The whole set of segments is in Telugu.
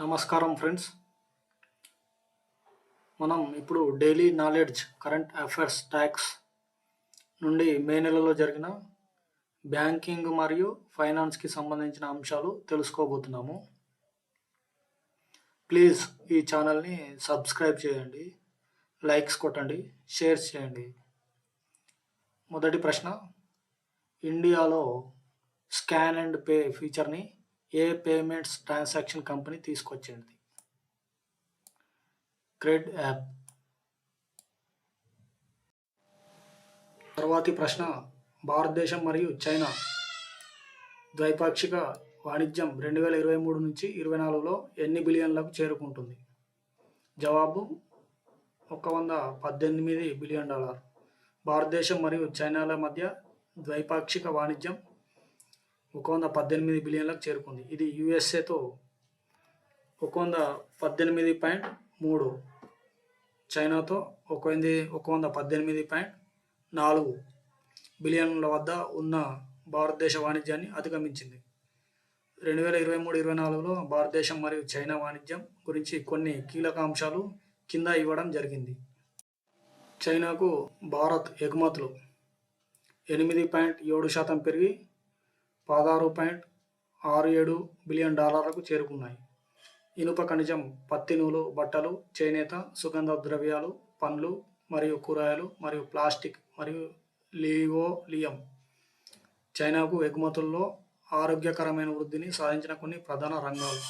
నమస్కారం ఫ్రెండ్స్. మనం ఇప్పుడు daily knowledge current affairs tax నుండి మే నెలలో జరిగిన బ్యాంకింగ్ మరియు ఫైనాన్స్కి సంబంధించిన అంశాలు తెలుసుకోబోతున్నాము. ప్లీజ్ ఈ ఛానల్ని సబ్స్క్రైబ్ చేయండి, లైక్స్ కొట్టండి, షేర్ చేయండి. మొదటి ప్రశ్న, ఇండియాలో స్కాన్ అండ్ పే ఫీచర్ని ఏ పేమెంట్స్ ట్రాన్సాక్షన్ కంపెనీ తీసుకొచ్చింది? Cred app. తర్వాతి ప్రశ్న, భారతదేశం మరియు చైనా ద్వైపాక్షిక వాణిజ్యం 2023 నుంచి 24లో ఎన్ని బిలియన్లకు చేరుకుంటుంది? జవాబు $118 బిలియన్. భారతదేశం మరియు చైనాల మధ్య ద్వైపాక్షిక వాణిజ్యం 118 బిలియన్లకు చేరుకుంది. ఇది యుఎస్ఏతో 118.3, చైనాతో 118.4 బిలియన్ల వద్ద ఉన్న భారతదేశ వాణిజ్యాన్ని అధిగమించింది. 2023-24లో భారతదేశం మరియు చైనా వాణిజ్యం గురించి కొన్ని కీలక అంశాలు కింద ఇవ్వడం జరిగింది. చైనాకు భారత్ ఎగుమతులు 8.7% పెరిగి $16.67 బిలియన్ చేరుకున్నాయి. ఇనుప ఖనిజం, పత్తి నూలు, బట్టలు, చేనేత, సుగంధ ద్రవ్యాలు, పండ్లు మరియు కూరగాయలు మరియు ప్లాస్టిక్ మరియు లిథియం చైనాకు ఎగుమతుల్లో ఆరోగ్యకరమైన వృద్ధిని సాధించిన కొన్ని ప్రధాన రంగాలు.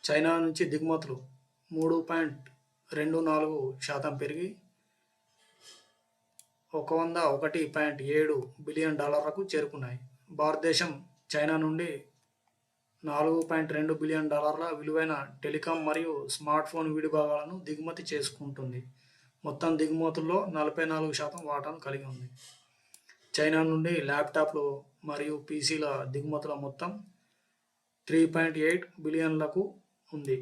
చైనా నుంచి దిగుమతులు 3.24% పెరిగి $101.7 బిలియన్ చేరుకున్నాయి. భారతదేశం చైనా నుండి $4.2 బిలియన్ విలువైన టెలికాం మరియు స్మార్ట్ ఫోన్ విడిభాగాలను దిగుమతి చేసుకుంటుంది. మొత్తం దిగుమతుల్లో 44% వాటాను కలిగి ఉంది. చైనా నుండి ల్యాప్టాప్లు మరియు పీసీల దిగుమతుల మొత్తం 3.8 బిలియన్లకు ఉంది.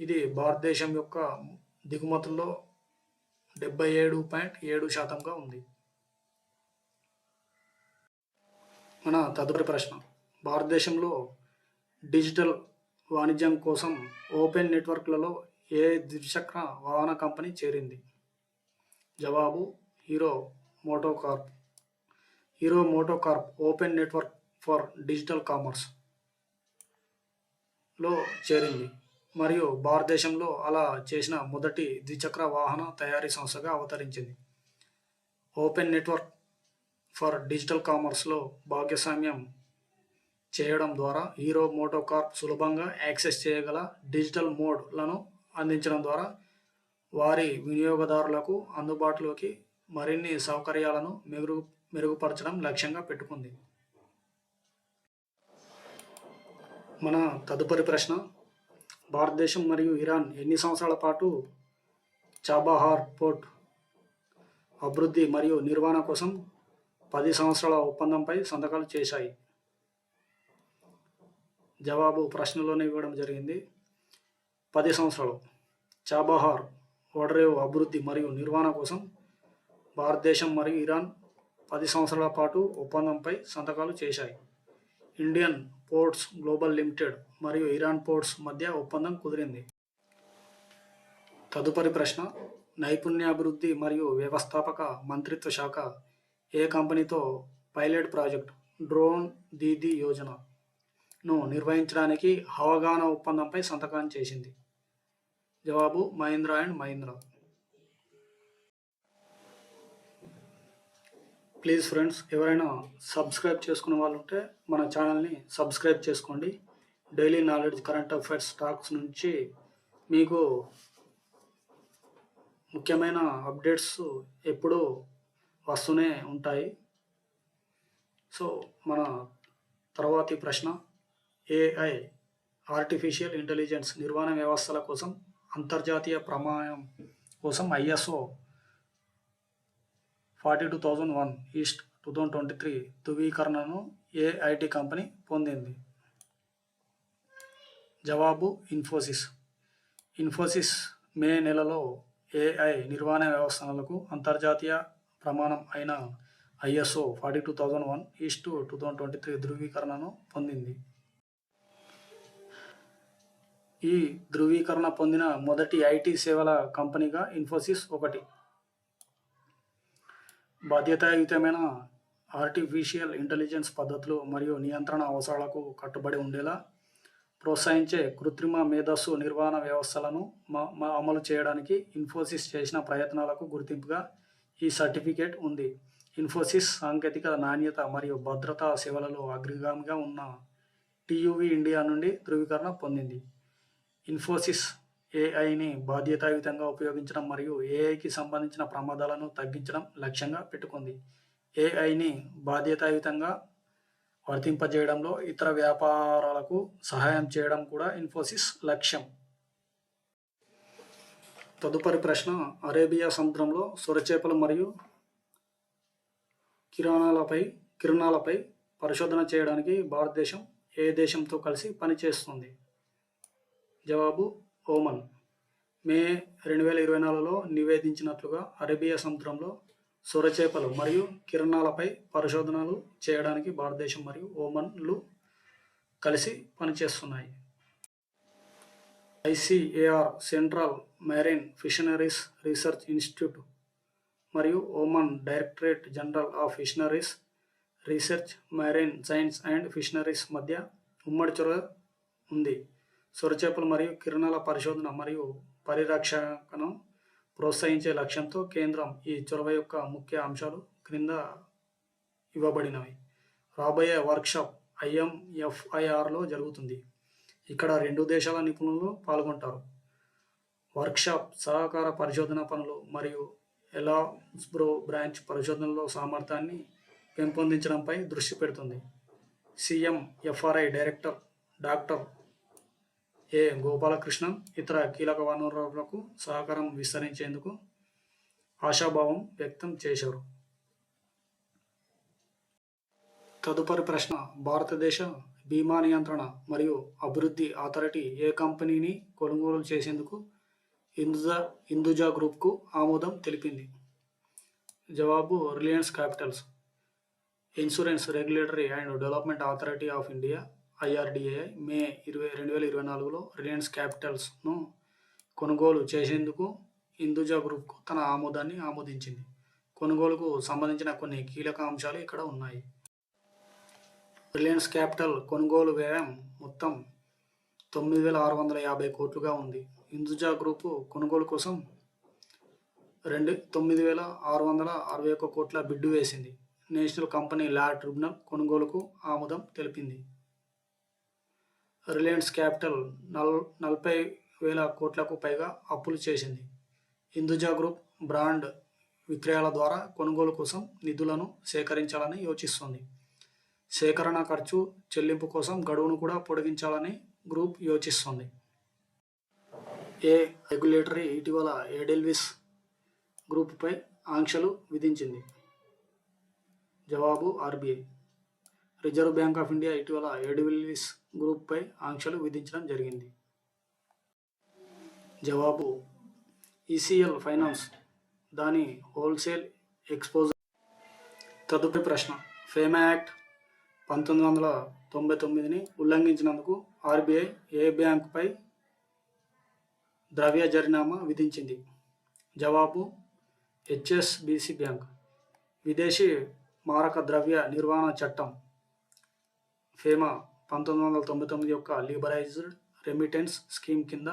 ఇది భారతదేశం యొక్క దిగుమతుల్లో 77.7%గా ఉంది. మన తదుపరి ప్రశ్న, భారతదేశంలో డిజిటల్ వాణిజ్యం కోసం ఓపెన్ నెట్వర్క్లలో ఏ ద్విచక్ర వాహన కంపెనీ చేరింది? జవాబు hero MotoCorp. Hero MotoCorp open network for digital commerce లో చేరింది మరియు భారతదేశంలో అలా చేసిన మొదటి ద్విచక్ర వాహన తయారీ సంస్థగా అవతరించింది. ఓపెన్ నెట్వర్క్ ఫర్ డిజిటల్ కామర్స్లో భాగస్వామ్యం చేయడం ద్వారా హీరో మోటోకార్ప్ సులభంగా యాక్సెస్ చేయగల డిజిటల్ మోడ్లను అందించడం ద్వారా వారి వినియోగదారులకు అందుబాటులోకి మరిన్ని సౌకర్యాలను మెరుగుపరచడం లక్ష్యంగా పెట్టుకుంది. మన తదుపరి ప్రశ్న, భారతదేశం మరియు ఇరాన్ ఎన్ని సంవత్సరాల పాటు చాబహార్ పోర్ట్ అభివృద్ధి మరియు నిర్వహణ కోసం 10 సంవత్సరాల ఒప్పందంపై సంతకాలు చేశాయి? జవాబు ప్రశ్నలోనే ఇవ్వడం జరిగింది. 10 సంవత్సరాలు. చాబహార్ ఓడరేవు అభివృద్ధి మరియు నిర్వహణ కోసం భారతదేశం మరియు ఇరాన్ 10 సంవత్సరాల పాటు ఒప్పందంపై సంతకాలు చేశాయి. ఇండియన్ పోర్ట్స్ గ్లోబల్ లిమిటెడ్ మరియు ఇరాన్ పోర్ట్స్ మధ్య ఒప్పందం కుదిరింది. తదుపరి ప్రశ్న, నైపుణ్యాభివృద్ధి మరియు వ్యవస్థాపక మంత్రిత్వ శాఖ ఏ కంపెనీతో పైలట్ ప్రాజెక్ట్ డ్రోన్ దీదీ యోజనను నిర్వహించడానికి అవగాహన ఒప్పందంపై సంతకం చేసింది? జవాబు Mahindra and Mahindra. Please friends, ఎవరైనా సబ్స్క్రైబ్ చేసుకున్న వాళ్ళు ఉంటే మన ఛానల్ని సబ్స్క్రైబ్ చేసుకోండి. Daily knowledge current affairs talks నుంచి మీకు ముఖ్యమైన అప్డేట్స్ ఎప్పుడూ వస్తూనే ఉంటాయి. సో మన తర్వాతి ప్రశ్న, ఏఐ ఆర్టిఫిషియల్ ఇంటెలిజెన్స్ నిర్వహణ వ్యవస్థల కోసం అంతర్జాతీయ ప్రమాణం కోసం ISO 42001/2023 ధృవీకరణను ఏ ఐటీ కంపెనీ పొందింది? జవాబు ఇన్ఫోసిస్. ఇన్ఫోసిస్ మే నెలలో AI నిర్వహణ వ్యవస్థలకు అంతర్జాతీయ ప్రమాణం అయిన ISO 42001/2023 ధృవీకరణను పొందింది. ఈ ధృవీకరణ పొందిన మొదటి ఐటీ సేవల కంపెనీగా ఇన్ఫోసిస్ ఒకటి. బాధ్యతాయుతమైన ఆర్టిఫిషియల్ ఇంటెలిజెన్స్ పద్ధతులు మరియు నియంత్రణ అవసరాలకు కట్టుబడి ఉండేలా ప్రోత్సహించే కృత్రిమ మేధస్సు నిర్వహణ వ్యవస్థలను అమలు చేయడానికి ఇన్ఫోసిస్ చేసిన ప్రయత్నాలకు గుర్తింపుగా ఈ సర్టిఫికేట్ ఉంది. ఇన్ఫోసిస్ సాంకేతిక నాణ్యత మరియు భద్రతా సేవలలో అగ్రగామిగా ఉన్న టీయూవీ ఇండియా నుండి ధృవీకరణ పొందింది. ఇన్ఫోసిస్ ఏఐని బాధ్యతాయుతంగా ఉపయోగించడం మరియు ఏఐకి సంబంధించిన ప్రమాదాలను తగ్గించడం లక్ష్యంగా పెట్టుకుంది. ఏఐని బాధ్యతాయుతంగా వర్తింపజేయడంలో ఇతర వ్యాపారాలకు సహాయం చేయడం కూడా ఇన్ఫోసిస్ లక్ష్యం. తదుపరి ప్రశ్న, అరేబియా సముద్రంలో సొరచేపలు మరియు కిరణాలపై పరిశోధన చేయడానికి భారతదేశం ఏ దేశంతో కలిసి పనిచేస్తుంది? జవాబు ఓమన్. మే 2024లో నివేదించినట్లుగా అరేబియా సముద్రంలో సొరచేపలు మరియు కిరణాలపై పరిశోధనలు చేయడానికి భారతదేశం మరియు ఓమన్లు కలిసి పనిచేస్తున్నాయి. ICAR central marine fisheries research institute మరియు Oman directorate general of fisheries research, marine science and fisheries మధ్య ఉమ్మడి చొరవ ఉంది. సొరచేపలు మరియు కిరణాల పరిశోధన మరియు పరిరక్షణను ప్రోత్సహించే లక్ష్యంతో కేంద్రం ఈ చొరవ యొక్క ముఖ్య అంశాలు క్రింద ఇవ్వబడినవి. రాబోయే వర్క్షాప్ IMFIRలో జరుగుతుంది. ఇక్కడ 2 దేశాల నిపుణులు పాల్గొంటారు. వర్క్షాప్ సహకార పరిశోధన పనులు మరియు ఎలాన్స్బ్రో బ్రాంచ్ పరిశోధనలో సామర్థ్యాన్ని పెంపొందించడంపై దృష్టి పెడుతుంది. CMFRI డైరెక్టర్ డాక్టర్ ఏ గోపాలకృష్ణన్ ఇతర కీలక వనరులకు సహకారం విస్తరించేందుకు ఆశాభావం వ్యక్తం చేశారు. తదుపరి ప్రశ్న, భారతదేశ బీమా నియంత్రణ మరియు అభివృద్ధి అథారిటీ ఏ కంపెనీని కొనుగోలు చేసేందుకు హిందూజా గ్రూప్కు ఆమోదం తెలిపింది? జవాబు Reliance capitals. Insurance regulatory and development authority of India IRDAI May 2024లో రిలయన్స్ క్యాపిటల్స్ను కొనుగోలు చేసేందుకు హిందూజా గ్రూప్కు తన ఆమోదాన్ని ఆమోదించింది. కొనుగోలుకు సంబంధించిన కొన్ని కీలక అంశాలు ఇక్కడ ఉన్నాయి. రిలయన్స్ క్యాపిటల్ కొనుగోలు వ్యయం మొత్తం 9,650 కోట్లుగా ఉంది. హిందూజా గ్రూపు కొనుగోలు కోసం 9,661 కోట్ల బిడ్డు వేసింది. నేషనల్ కంపెనీ లా ట్రిబ్యునల్ కొనుగోలుకు ఆమోదం తెలిపింది. రిలయన్స్ క్యాపిటల్ 40,000 కోట్లకు పైగా అప్పులు చేసింది. హిందూజా గ్రూప్ బ్రాండ్ విక్రయాల ద్వారా కొనుగోలు కోసం నిధులను సేకరించాలని యోచిస్తోంది. సేకరణ ఖర్చు చెల్లింపు కోసం గడువును కూడా పొడిగించాలని గ్రూప్ యోచిస్తోంది. రెగ్యులేటరీ ఇటీవల ఎడెల్విస్ గ్రూపుపై ఆంక్షలు విధించింది? జవాబు RBI. Reserve bank of India ఇటీవల ఎడెల్విస్ గ్రూప్పై ఆంక్షలు విధించడం జరిగింది. జవాబు ECL ఫైనాన్స్ దాని హోల్సేల్ ఎక్స్పోజర్. తదుపరి ప్రశ్న, ఫేమా యాక్ట్ 1999ని ఉల్లంఘించినందుకు RBI ఏ బ్యాంకుపై ద్రవ్య జరిమానా విధించింది? జవాబు HSBC బ్యాంక్. విదేశీ మారక ద్రవ్య నిర్వహణ చట్టం ఫేమా 1999 యొక్క లిబరైజ్డ్ రెమిటెన్స్ స్కీమ్ కింద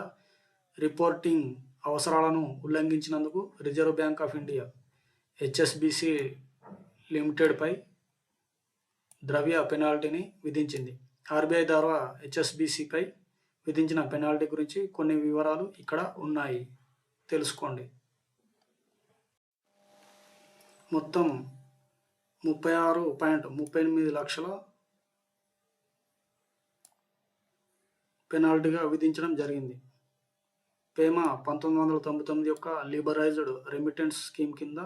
రిపోర్టింగ్ అవసరాలను ఉల్లంఘించినందుకు reserve bank of India HSBC లిమిటెడ్పై ద్రవ్య పెనాల్టీని విధించింది. RBI ద్వారా HSBCపై విధించిన పెనాల్టీ గురించి కొన్ని వివరాలు ఇక్కడ ఉన్నాయి, తెలుసుకోండి. మొత్తం 36.38 లక్షల పెనాల్టీగా విధించడం జరిగింది. ఫేమా 1999 యొక్క లిబరైజ్డ్ రెమిటెన్స్ స్కీమ్ కింద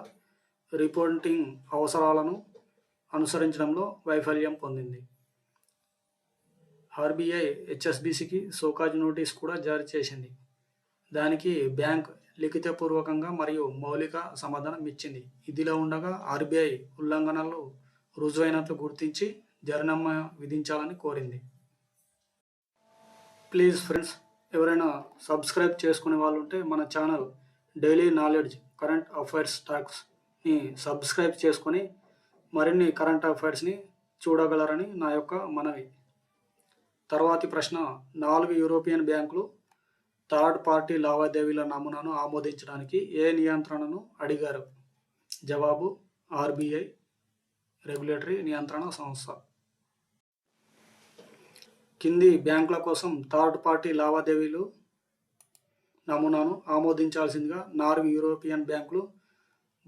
రిపోర్టింగ్ అవసరాలను అనుసరించడంలో వైఫల్యం పొందింది. RBI HSBCకి షోకాజ్ నోటీస్ కూడా జారీ చేసింది. దానికి బ్యాంక్ లిఖితపూర్వకంగా మరియు మౌలిక సమాధానం ఇచ్చింది. ఇదిలా ఉండగా RBI ఉల్లంఘనలు రుజువైనట్లు గుర్తించి జరిమానా విధించాలని కోరింది. ప్లీజ్ ఫ్రెండ్స్, ఎవరైనా సబ్స్క్రైబ్ చేసుకునే వాళ్ళు ఉంటే మన channel daily knowledge current affairs టాక్స్ని సబ్స్క్రైబ్ చేసుకొని మరిన్ని కరెంట్ అఫైర్స్ని చూడగలరని నా యొక్క మనవి. తర్వాతి ప్రశ్న, 4 యూరోపియన్ బ్యాంకులు థర్డ్ పార్టీ లావాదేవీల నమూనాను ఆమోదించడానికి ఏ నియంత్రణను అడిగారు? జవాబు ఆర్బీఐ, రెగ్యులేటరీ నియంత్రణ సంస్థ. కింది బ్యాంకుల కోసం థర్డ్ పార్టీ లావాదేవీలు నమూనాను ఆమోదించాల్సిందిగా 4 యూరోపియన్ బ్యాంకులు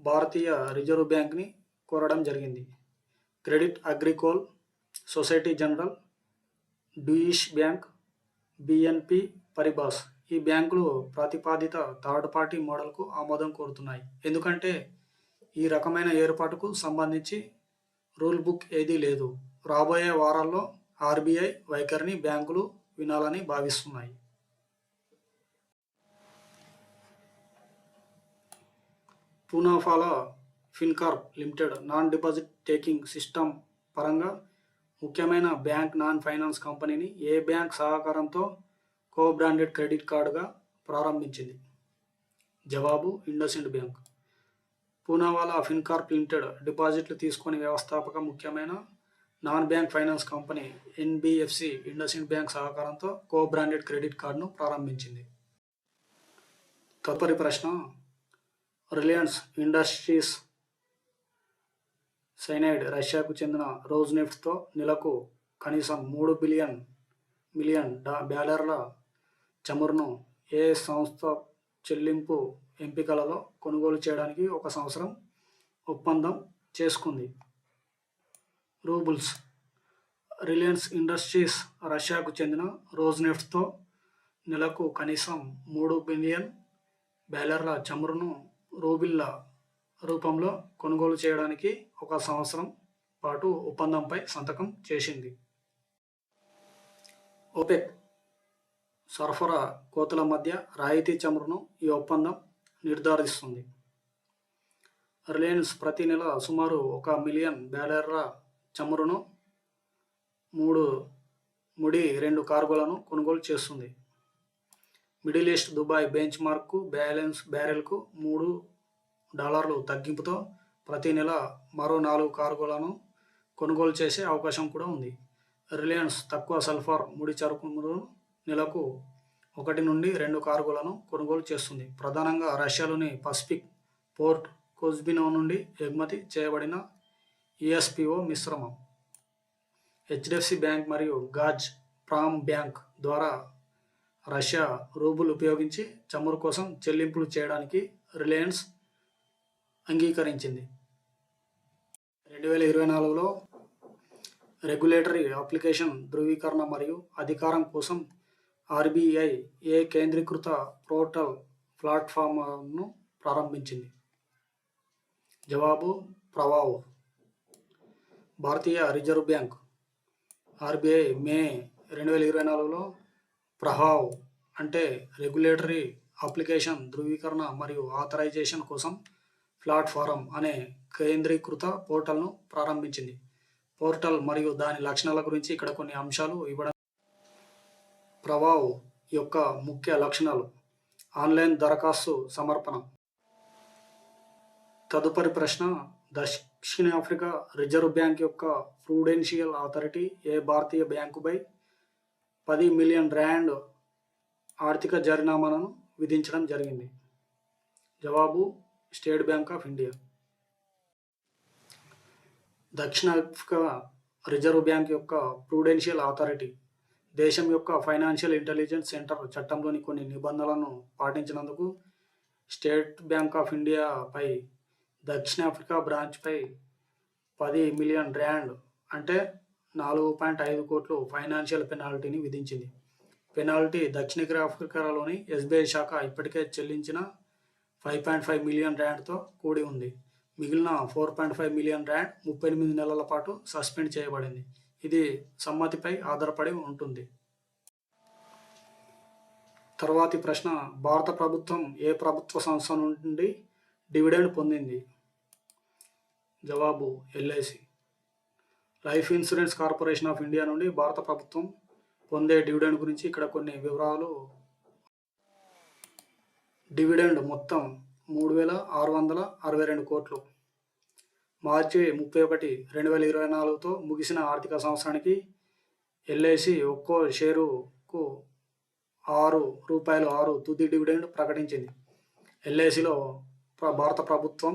భారతీయ రిజర్వ్ బ్యాంక్ని కోరడం జరిగింది. Credit Agricole, Societe Generale, Deutsche Bank, BNP Paribas ఈ బ్యాంకులు ప్రతిపాదిత థర్డ్ పార్టీ మోడల్కు ఆమోదం కోరుతున్నాయి. ఎందుకంటే ఈ రకమైన ఏర్పాటుకు సంబంధించి రూల్ బుక్ ఏదీ లేదు. రాబోయే వారాల్లో ఆర్బీఐ వైఖరిని బ్యాంకులు వినాలని భావిస్తున్నాయి. Poonawalla Fincorp limited non deposit taking system పరంగా ముఖ్యమైన బ్యాంక్ నాన్ ఫైనాన్స్ కంపెనీని ఏ బ్యాంక్ సహకారంతో కో బ్రాండెడ్ క్రెడిట్ కార్డుగా ప్రారంభించింది? జవాబు IndusInd bank. Poonawalla Fincorp limited డిపాజిట్లు తీసుకొని వ్యవస్థాపక ముఖ్యమైన non bank finance company NBFC IndusInd bank సహకారంతో కో బ్రాండెడ్ క్రెడిట్ కార్డును ప్రారంభించింది. తదుపరి ప్రశ్న, రిలయన్స్ ఇండస్ట్రీస్ సైనైడ్ రష్యాకు చెందిన రోజ్నెఫ్ట్తో నెలకు కనీసం 3 మిలియన్ డాలర్ల చమురును ఏ సంస్థ చెల్లింపు ఎంపికలలో కొనుగోలు చేయడానికి 1 సంవత్సరం ఒప్పందం చేసుకుంది? రూబుల్స్. రిలయన్స్ ఇండస్ట్రీస్ రష్యాకు చెందిన రోజ్నెఫ్ట్తో నెలకు కనీసం 3 బిలియన్ డాలర్ల చమురును రూబిళ్ల రూపంలో కొనుగోలు చేయడానికి 1 సంవత్సరం పాటు ఒప్పందంపై సంతకం చేసింది. ఓపెక్ సరఫరా కోతల మధ్య రాయితీ చమురును ఈ ఒప్పందం నిర్ధారిస్తుంది. రిలయన్స్ ప్రతి నెల సుమారు 1 మిలియన్ డాలర్ల చమురును 2 కార్గోలను కొనుగోలు చేస్తుంది. Middle East Dubai benchmark బ్యారెల్కు $3 తగ్గింపుతో ప్రతి నెల మరో 4 కార్గోలను కొనుగోలు చేసే అవకాశం కూడా ఉంది. రిలయన్స్ తక్కువ సల్ఫర్ ముడి చమురును నెలకు 1 నుండి 2 కార్గోలను కొనుగోలు చేస్తుంది. ప్రధానంగా రష్యాలోని పసిఫిక్ పోర్ట్ కోజ్బినో నుండి ఎగుమతి చేయబడిన ఈఎస్పిఓ మిశ్రమం. హెచ్డిఎఫ్సి బ్యాంక్ మరియు గాజ్ ప్రామ్ బ్యాంక్ ద్వారా రష్యా రూబుల్ ఉపయోగించి చమురు కోసం చెల్లింపులు చేయడానికి రిలయన్స్ అంగీకరించింది. 2024లో రెగ్యులేటరీ అప్లికేషన్ ధృవీకరణ మరియు అధికారం కోసం ఆర్బీఐ ఏ కేంద్రీకృత పోర్టల్ ప్లాట్ఫామ్ను ప్రారంభించింది? జవాబు ప్రవావ్. భారతీయ రిజర్వ్ బ్యాంక్ ఆర్బీఐ మే 2024లో ప్రవావ్ అంటే రెగ్యులేటరీ అప్లికేషన్ ధృవీకరణ మరియు ఆథరైజేషన్ కోసం ప్లాట్ఫారం అనే కేంద్రీకృత పోర్టల్ను ప్రారంభించింది. పోర్టల్ మరియు దాని లక్షణాల గురించి ఇక్కడ కొన్ని అంశాలు ఇవ్వడం. ప్రవావ్ యొక్క ముఖ్య లక్షణాలు: ఆన్లైన్ దరఖాస్తు సమర్పణ. తదుపరి ప్రశ్న, దక్షిణాఫ్రికా రిజర్వ్ బ్యాంక్ యొక్క ప్రుడెన్షియల్ అథారిటీ ఏ భారతీయ బ్యాంకుపై 10 మిలియన్ ర్యాండ్ ఆర్థిక జరిమానాను విధించడం జరిగింది? జవాబు స్టేట్ బ్యాంక్ ఆఫ్ ఇండియా. దక్షిణాఫ్రికా రిజర్వ్ బ్యాంక్ యొక్క ప్రుడెన్షియల్ అథారిటీ దేశం యొక్క ఫైనాన్షియల్ ఇంటెలిజెన్స్ సెంటర్ చట్టంలోని కొన్ని నిబంధనలను పాటించినందుకు స్టేట్ బ్యాంక్ ఆఫ్ ఇండియాపై దక్షిణాఫ్రికా బ్రాంచ్పై 10 మిలియన్ ర్యాండ్ అంటే 4.5 కోట్లు ఫైనాన్షియల్ పెనాల్టీని విధించింది. పెనాల్టీ దక్షిణాఫ్రికాలోని ఎస్బీఐ శాఖ ఇప్పటికే చెల్లించిన 5.5 మిలియన్ ర్యాండ్తో కూడి ఉంది. మిగిలిన 4.5 మిలియన్ ర్యాండ్ 38 నెలల పాటు సస్పెండ్ చేయబడింది. ఇది సమ్మతిపై ఆధారపడి ఉంటుంది. తర్వాతి ప్రశ్న, భారత ప్రభుత్వం ఏ ప్రభుత్వ సంస్థ నుండి డివిడెండ్ పొందింది? జవాబు LIC. Life insurance corporation of India నుండి భారత ప్రభుత్వం పొందే డివిడెండ్ గురించి ఇక్కడ కొన్ని వివరాలు డివిడెండ్ మొత్తం 3,662 కోట్లు. మార్చి 31, 2024తో ముగిసిన ఆర్థిక సంవత్సరానికి ఎల్ఐసి ఒక్కో షేరుకు రూ. 6 తుది డివిడెండ్ ప్రకటించింది. ఎల్ఐసిలో భారత ప్రభుత్వం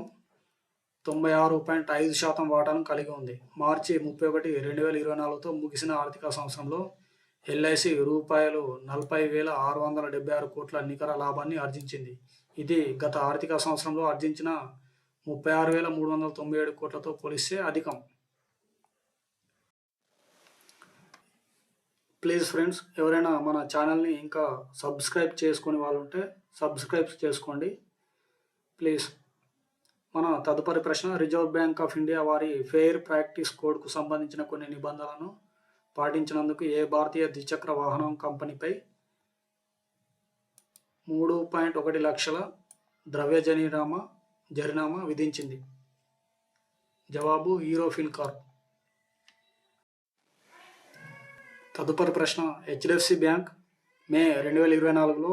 96.5% వాటాను కలిగి ఉంది. మార్చి 31, 2024తో ముగిసిన ఆర్థిక సంవత్సరంలో ఎల్ఐసి రూపాయలు 40,676 కోట్ల నికర లాభాన్ని ఆర్జించింది. ఇది గత ఆర్థిక సంవత్సరంలో ఆర్జించిన 36,397 కోట్లతో పోలిస్తే అధికం. ప్లీజ్ ఫ్రెండ్స్, ఎవరైనా మన ఛానల్ని ఇంకా సబ్స్క్రైబ్ చేసుకునే వాళ్ళు ఉంటే సబ్స్క్రైబ్ చేసుకోండి ప్లీజ్. మన తదుపరి ప్రశ్న, రిజర్వ్ బ్యాంక్ ఆఫ్ ఇండియా వారి ఫెయిర్ ప్రాక్టీస్ కోడ్కు సంబంధించిన కొన్ని నిబంధనలను పాటించినందుకు ఏ భారతీయ ద్విచక్ర వాహనం కంపెనీపై 3.1 లక్షల ద్రవ్య జరిమానా విధించింది? జవాబు హీరో ఫిన్కార్ప్. తదుపరి ప్రశ్న, HDFC bank may 2024లో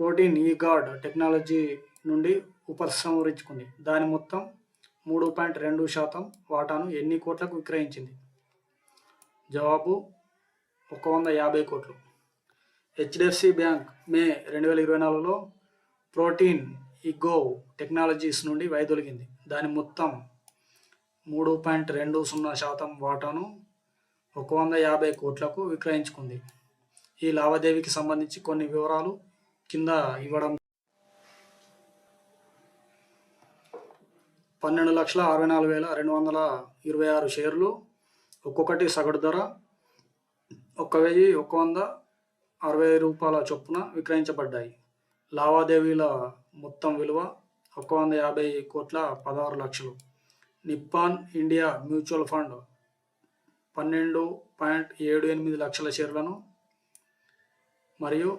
protein ఈ-గార్డ్ technology నుండి ఉపసంహరించుకుంది. దాని మొత్తం 3.2% వాటాను ఎన్ని కోట్లకు విక్రయించింది? జవాబు 150 కోట్లు. HDFC bank may 2024లో protein ఈ-గో technologies నుండి వైదొలిగింది. దాని మొత్తం 3.20% వాటాను 150 కోట్లకు విక్రయించుకుంది. ఈ లావాదేవీకి సంబంధించి కొన్ని వివరాలు కింద ఇవ్వడం. 12,64,226 షేర్లు, ఒక్కొక్కటి సగటు ధర $1,160 చొప్పున విక్రయించబడ్డాయి. లావాదేవీల మొత్తం విలువ 150,16 లక్షలు. నిప్పాన్ ఇండియా మ్యూచువల్ ఫండ్ 12.78 లక్షల షేర్లను మరియు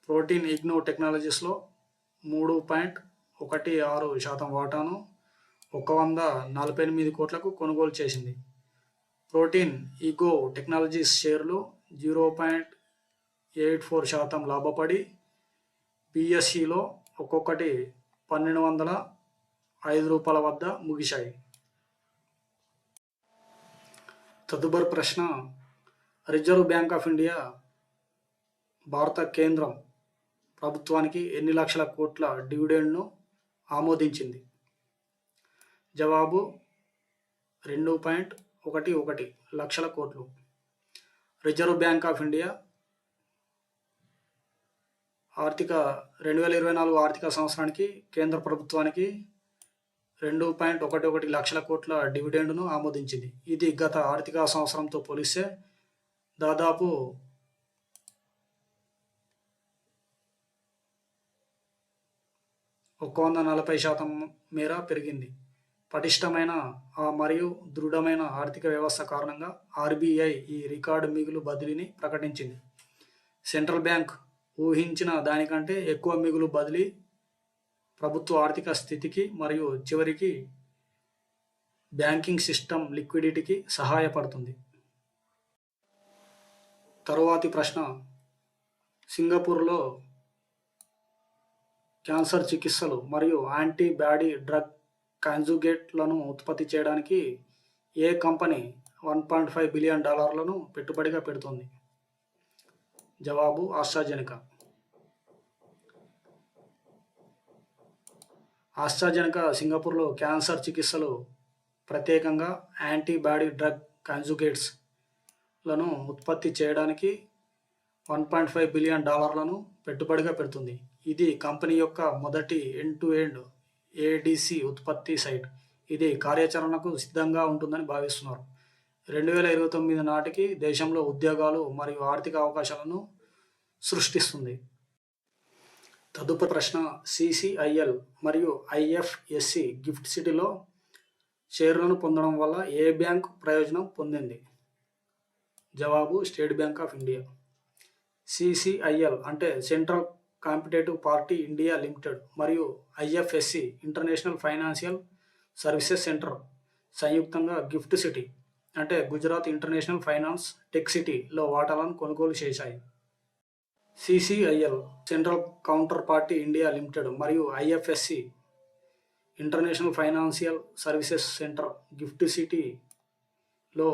ప్రోటీన్ ఇగ్నో టెక్నాలజీస్లో 3.16% వాటాను 148 కోట్లకు కొనుగోలు చేసింది. ప్రోటీన్ ఈగో టెక్నాలజీస్ షేర్లు 0.84% లాభపడి బిఎస్ఈలో ఒక్కొక్కటి $1,205 వద్ద ముగిశాయి. తదుపరి ప్రశ్న, రిజర్వ్ బ్యాంక్ ఆఫ్ ఇండియా భారత కేంద్రం ప్రభుత్వానికి ఎన్ని లక్షల కోట్ల డివిడెండ్ను ఆమోదించింది? జవాబు 2.11 లక్షల కోట్లు. రిజర్వ్ బ్యాంక్ ఆఫ్ ఇండియా 2024 ఆర్థిక సంవత్సరానికి కేంద్ర ప్రభుత్వానికి 2.11 లక్షల కోట్ల డివిడెండ్ను ఆమోదించింది. ఇది గత ఆర్థిక సంవత్సరంతో పోలిస్తే దాదాపు 140% మేర పెరిగింది. పటిష్టమైన మరియు దృఢమైన ఆర్థిక వ్యవస్థ కారణంగా ఆర్బీఐ ఈ రికార్డు మిగులు బదిలీని ప్రకటించింది. సెంట్రల్ బ్యాంక్ ఊహించిన దానికంటే ఎక్కువ మిగులు బదిలీ ప్రభుత్వ ఆర్థిక స్థితికి మరియు చివరికి బ్యాంకింగ్ సిస్టమ్ లిక్విడిటీకి సహాయపడుతుంది. తరువాతి ప్రశ్న, సింగపూర్లో క్యాన్సర్ చికిత్సలు మరియు యాంటీబాడీ డ్రగ్ కాంజుగేట్లను ఉత్పత్తి చేయడానికి ఏ కంపెనీ $1.5 బిలియన్ పెట్టుబడిగా పెడుతోంది? జవాబు ఆస్ట్రాజెనెకా. ఆస్ట్రాజెనెకా సింగపూర్లో క్యాన్సర్ చికిత్సలు, ప్రత్యేకంగా యాంటీబాడీ డ్రగ్ కాంజుగేట్స్లను ఉత్పత్తి చేయడానికి $1.5 బిలియన్ పెట్టుబడిగా పెడుతుంది. ఇది కంపెనీ యొక్క మొదటి ఎండ్-టు-ఎండ్ ఏడీసీ ఉత్పత్తి సైట్. ఇది కార్యాచరణకు సిద్ధంగా ఉంటుందని భావిస్తున్నారు. 2029 నాటికి దేశంలో ఉద్యోగాలు మరియు ఆర్థిక అవకాశాలను సృష్టిస్తుంది. తదుపరి ప్రశ్న, సిసిఐఎల్ మరియు ఐఎఫ్ఎస్సి గిఫ్ట్ సిటీలో షేర్లను పొందడం వల్ల ఏ బ్యాంక్ ప్రయోజనం పొందింది? జవాబు state bank of India. CCIL అంటే central competitive party India limited మరియు IFSC international financial services centre సంయుక్తంగా గిఫ్ట్ సిటీ అంటే గుజరాత్ ఇంటర్నేషనల్ ఫైనాన్స్ టెక్ సిటీలో వాటాలను కొనుగోలు చేశాయి. CCIL central counter party India limited మరియు IFSC international financial services centre gift సిటీలో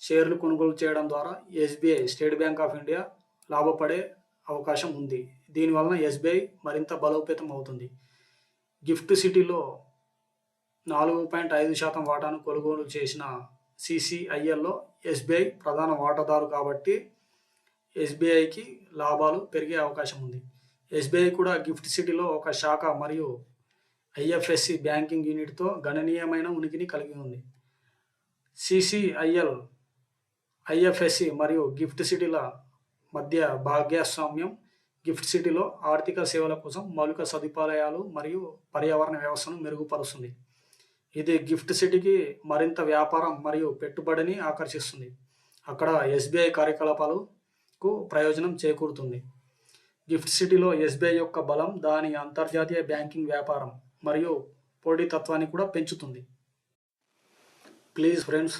షేర్లు కొనుగోలు చేయడం ద్వారా SBI state bank of India లాభపడే అవకాశం ఉంది. దీనివలన ఎస్బీఐ మరింత బలోపేతం అవుతుంది. గిఫ్ట్ సిటీలో 4.5% వాటాను కొనుగోలు చేసిన సిసిఐఎల్లో ఎస్బీఐ ప్రధాన వాటాదారు కాబట్టి ఎస్బీఐకి లాభాలు పెరిగే అవకాశం ఉంది. ఎస్బీఐ కూడా గిఫ్ట్ సిటీలో ఒక శాఖ మరియు ఐఎఫ్ఎస్సి బ్యాంకింగ్ యూనిట్తో గణనీయమైన ఉనికిని కలిగి ఉంది. సిసిఐఎల్, ఐఎఫ్ఎస్సి మరియు గిఫ్ట్ సిటీల మధ్య భాగస్వామ్యం గిఫ్ట్ సిటీలో ఆర్థిక సేవల కోసం మౌలిక సదుపాయాలు మరియు పర్యావరణ వ్యవస్థను మెరుగుపరుస్తుంది. ఇది గిఫ్ట్ సిటీకి మరింత వ్యాపారం మరియు పెట్టుబడిని ఆకర్షిస్తుంది. అక్కడ ఎస్బీఐ కార్యకలాపాలకు ప్రయోజనం చేకూరుతుంది. గిఫ్ట్ సిటీలో ఎస్బీఐ యొక్క బలం దాని అంతర్జాతీయ బ్యాంకింగ్ వ్యాపారం మరియు పోటీతత్వాన్ని కూడా పెంచుతుంది. ప్లీజ్ ఫ్రెండ్స్,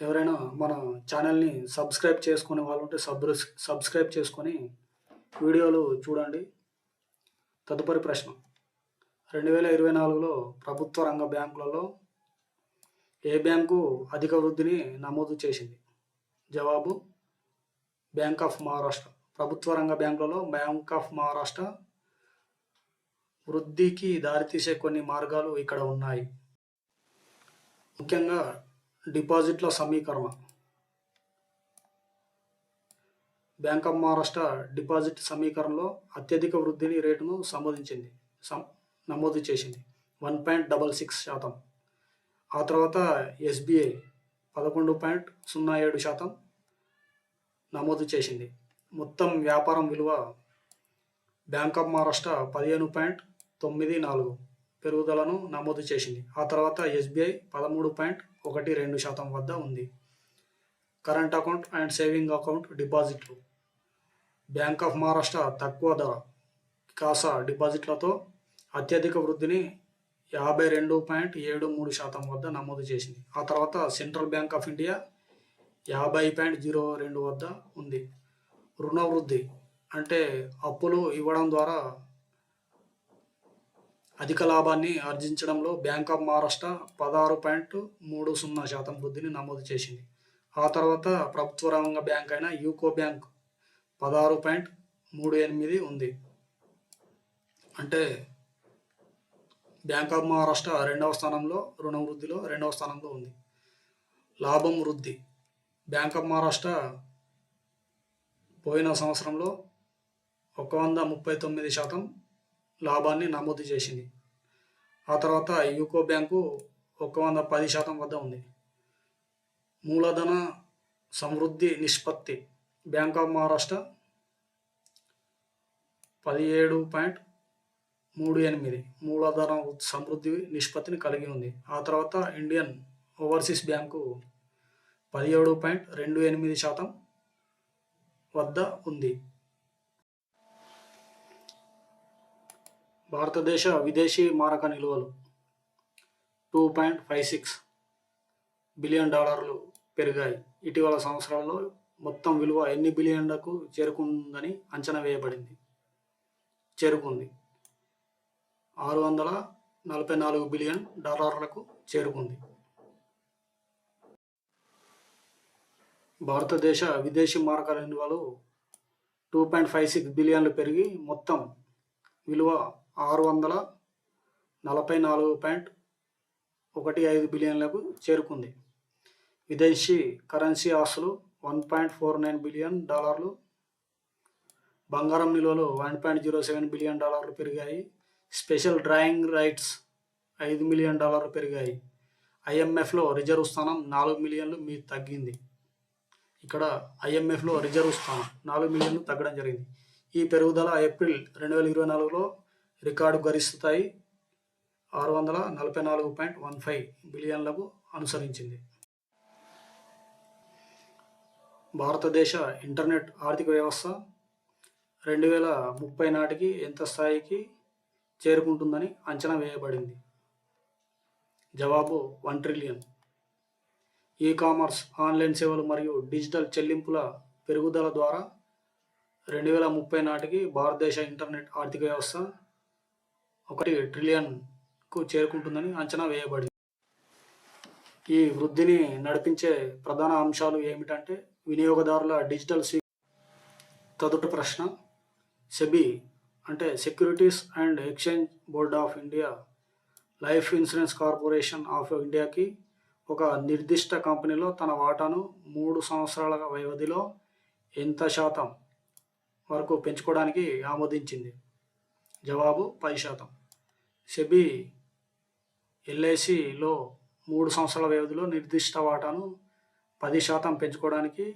ఎవరైనా మన ఛానల్ని సబ్స్క్రైబ్ చేసుకునే వాళ్ళు ఉంటే సబ్స్క్రైబ్ చేసుకొని వీడియోలు చూడండి. తదుపరి ప్రశ్న, 2024లో ప్రభుత్వ రంగ బ్యాంకులలో ఏ బ్యాంకు అధిక వృద్ధిని నమోదు చేసింది? జవాబు బ్యాంక్ ఆఫ్ మహారాష్ట్ర. ప్రభుత్వ రంగ బ్యాంకులలో బ్యాంక్ ఆఫ్ మహారాష్ట్ర వృద్ధికి దారితీసే కొన్ని మార్గాలు ఇక్కడ ఉన్నాయి. ముఖ్యంగా డిపాజిట్ల సమీకరణ. బ్యాంక్ ఆఫ్ మహారాష్ట్ర డిపాజిట్ సమీకరణలో అత్యధిక వృద్ధిని రేటును నమోదు చేసింది, 1.66%. ఆ తర్వాత ఎస్బీఐ 11.07% నమోదు చేసింది. మొత్తం వ్యాపారం విలువ బ్యాంక్ ఆఫ్ మహారాష్ట్ర 15.94 పెరుగుదలను నమోదు చేసింది. ఆ తర్వాత ఎస్బీఐ 13.12% వద్ద ఉంది. Current account and saving account డిపాజిట్లు. బ్యాంక్ ఆఫ్ మహారాష్ట్ర తక్కువ ధర కాసా డిపాజిట్లతో అత్యధిక వృద్ధిని 52.73% వద్ద నమోదు చేసింది. ఆ తర్వాత సెంట్రల్ బ్యాంక్ ఆఫ్ ఇండియా 50.02 వద్ద ఉంది. రుణ వృద్ధి అంటే అప్పులు ఇవ్వడం ద్వారా అధిక లాభాన్ని ఆర్జించడంలో బ్యాంక్ ఆఫ్ మహారాష్ట్ర 16.30% వృద్ధిని నమోదు చేసింది. ఆ తర్వాత ప్రభుత్వ రంగ బ్యాంక్ అయిన యూకో బ్యాంక్ 16.38 ఉంది. అంటే బ్యాంక్ ఆఫ్ మహారాష్ట్ర రెండవ స్థానంలో, రుణ వృద్ధిలో రెండవ స్థానంలో ఉంది. లాభం వృద్ధి. బ్యాంక్ ఆఫ్ మహారాష్ట్ర పోయిన సంవత్సరంలో 139% లాభాన్ని నమోదు చేసింది. ఆ తర్వాత యూకో బ్యాంకు 110% వద్ద ఉంది. మూలధన సమృద్ధి నిష్పత్తి. బ్యాంక్ ఆఫ్ మహారాష్ట్ర 17.38 మూలధన సమృద్ధి నిష్పత్తిని కలిగి ఉంది. ఆ తర్వాత ఇండియన్ ఓవర్సీస్ బ్యాంకు 17.28% వద్ద ఉంది. భారతదేశ విదేశీ మారక నిల్వలు $2.56 బిలియన్ పెరిగాయి. ఇటీవల సంవత్సరాల్లో మొత్తం విలువ ఎన్ని బిలియన్లకు చేరుకుంది $644 బిలియన్ చేరుకుంది. భారతదేశ విదేశీ మారక నిల్వలు 2.56 బిలియన్లు పెరిగి మొత్తం విలువ 644.15 బిలియన్లకు చేరుకుంది. విదేశీ కరెన్సీ ఆస్తులు $1.49 బిలియన్, బంగారం నిల్వలు $1.07 బిలియన్ పెరిగాయి. స్పెషల్ డ్రాయింగ్ రైట్స్ $5 మిలియన్ పెరిగాయి. ఐఎంఎఫ్లో రిజర్వ్ స్థానం 4 మిలియన్లు తగ్గింది. ఇక్కడ ఐఎంఎఫ్లో రిజర్వ్ స్థానం 4 మిలియన్లు తగ్గడం జరిగింది. ఈ పెరుగుదల ఏప్రిల్ 2024లో రికార్డు గరిష్ట స్థాయి 644.15 బిలియన్లకు అనుసరించింది. భారతదేశ ఇంటర్నెట్ ఆర్థిక వ్యవస్థ 2030 నాటికి ఎంత స్థాయికి చేరుకుంటుందని అంచనా వేయబడింది? జవాబు 1 ట్రిలియన్. ఈ కామర్స్, ఆన్లైన్ సేవలు మరియు డిజిటల్ చెల్లింపుల పెరుగుదల ద్వారా 2030 నాటికి భారతదేశ ఇంటర్నెట్ ఆర్థిక వ్యవస్థ 1 ట్రిలియన్కు చేరుకుంటుందని అంచనా వేయబడింది. ఈ వృద్ధిని నడిపించే ప్రధాన అంశాలు ఏమిటంటే వినియోగదారుల డిజిటల్ తదుపరి ప్రశ్న, సెబీ అంటే securities and exchange board of India life insurance corporation of ఇండియాకి ఒక నిర్దిష్ట కంపెనీలో తన వాటాను 3 సంవత్సరాల వ్యవధిలో ఎంత శాతం వరకు పెంచుకోవడానికి ఆమోదించింది? జవాబు 10%. సెబీ ఎల్ఐసిలో 3 సంవత్సరాల వ్యవధిలో నిర్దిష్ట వాటాను 10% పెంచుకోవడానికి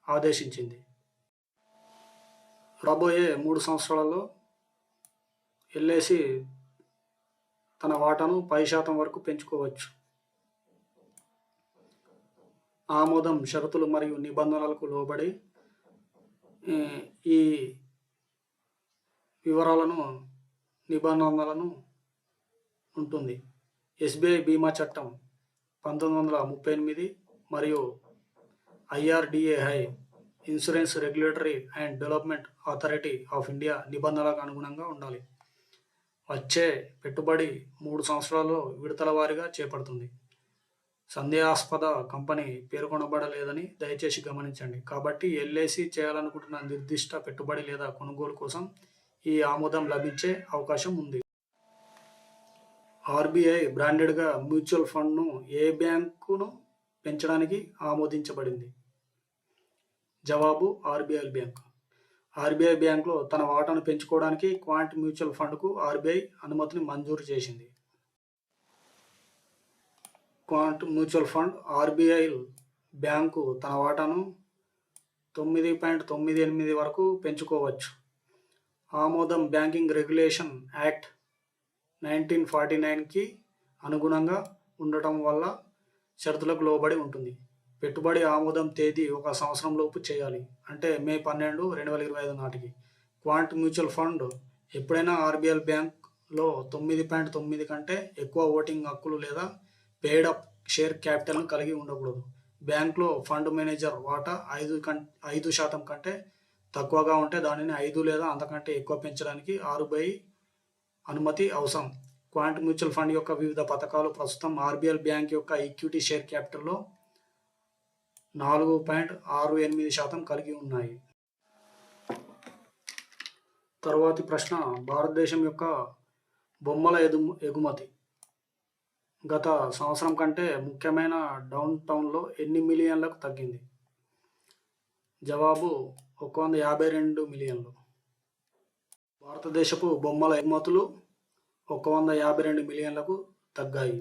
ఆదేశించింది. రాబోయే 3 సంవత్సరాలలో ఎల్ఐసి తన వాటాను 10% వరకు పెంచుకోవచ్చు. ఆమోదం షరతులు మరియు నిబంధనలకు లోబడి ఈ నిబంధనలను ఉంటుంది. ఎస్బీఐ బీమా చట్టం 1938 మరియు IRDAI insurance regulatory and development authority of India నిబంధనలకు అనుగుణంగా ఉండాలి. వచ్చే పెట్టుబడి 3 సంవత్సరాల్లో విడతల వారీగా చేపడుతుంది. సందేహాస్పద కంపెనీ పేర్కొనబడలేదని దయచేసి గమనించండి. కాబట్టి ఎల్ఐసి చేయాలనుకుంటున్న నిర్దిష్ట పెట్టుబడి లేదా కొనుగోలు కోసం ఈ ఆమోదం లభించే అవకాశం ఉంది. ఆర్బీఐ బ్రాండెడ్గా మ్యూచువల్ ఫండ్ను ఏ బ్యాంకును పెంచడానికి ఆమోదించబడింది? జవాబు ఆర్బీఐ బ్యాంక్. ఆర్బీఐ బ్యాంక్లో తన వాటాను పెంచుకోవడానికి క్వాంట్ మ్యూచువల్ ఫండ్కు ఆర్బీఐ అనుమతిని మంజూరు చేసింది. Quant mutual fund RBI bank తన వాటాను 9.98 వరకు పెంచుకోవచ్చు. ఆమోదం బ్యాంకింగ్ రెగ్యులేషన్ యాక్ట్ 1949కి అనుగుణంగా ఉండటం వల్ల షరతులకు లోబడి ఉంటుంది. పెట్టుబడి ఆమోదం తేదీ 1 సంవత్సరం లోపు చేయాలి, అంటే మే 12, 2025 నాటికి. క్వాంట్ మ్యూచువల్ ఫండ్ ఎప్పుడైనా ఆర్బీఐ బ్యాంక్లో 9.9 కంటే ఎక్కువ ఓటింగ్ హక్కులు లేదా పెయిడ్ అప్ షేర్ క్యాపిటల్ను కలిగి ఉండకూడదు. బ్యాంక్లో ఫండ్ మేనేజర్ వాటా 5% కంటే తక్కువగా ఉంటే దానిని 5 లేదా అంతకంటే ఎక్కువ పెంచడానికి ఆర్బీఐ అనుమతి అవసరం. క్వాంట్ మ్యూచువల్ ఫండ్ యొక్క వివిధ పథకాలు ప్రస్తుతం ఆర్బీఐ బ్యాంక్ యొక్క ఈక్విటీ షేర్ క్యాపిటల్లో 4.68% కలిగి ఉన్నాయి. తరువాతి ప్రశ్న, భారతదేశం యొక్క బొమ్మల ఎగుమతి గత సంవత్సరం కంటే ముఖ్యమైన డౌన్ టౌన్లో ఎన్ని మిలియన్లకు తగ్గింది? జవాబు 152 మిలియన్లు. భారతదేశపు బొమ్మల ఎగుమతులు 152 మిలియన్లకు తగ్గాయి.